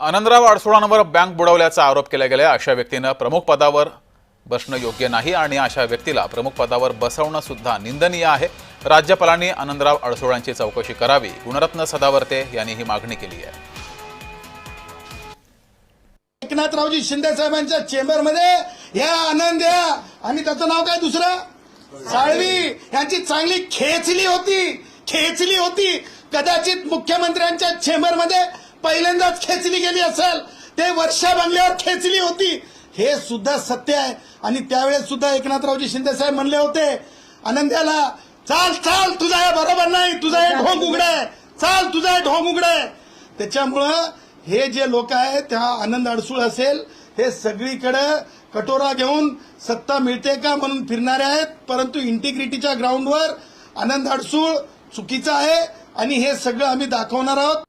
Anandrao अडसुळांवर bank बुडवल्याचा आरोप केला गेला। अशा व्यक्तीने प्रमुख पदावर बसणं योग्य नाही आणि अशा व्यक्तीला प्रमुख पदावर बसवणं सुद्धा निंदनीय आहे। राज्यपालांनी आनंदराव अडसुळांची चौकशी करावी। गुणरत्न सदावर्ते यांनी ही मागणी केली आहे। एकनाथरावजी शिंदे साहेबांच्या चेंबरमध्ये या आनंद या आणि त्याचं नाव काय दुसरं साळवी यांची चांगली खेचली होती। कदाचित मुख्यमंत्र्यांच्या चेंबरमध्ये पहिल्यांदाच खेचली गेली असेल, ते वर्षा बंगल्यावर खेचली होती, हे सुद्धा सत्य आहे। आणि त्यावेळेस सुद्धा एकनाथरावजी शिंदे साहेब म्हणले होते आनंद्याला, चाल तुझा हे बरोबर नाही, तुझा हे ढोंग उघडाय, चाल तुझा हे ढोंग उघडाय। त्याच्यामुळं हे जे लोक आहेत, त्या आनंद अडसूळ असेल, हे सगळीकडे कटोरा घेऊन सत्ता मिळते का म्हणून फिरणारे आहेत, परंतु इंटिग्रिटीच्या ग्राउंडवर आनंद अडसूळ चुकीचा आहे आणि हे सगळं आम्ही दाखवणार आहोत।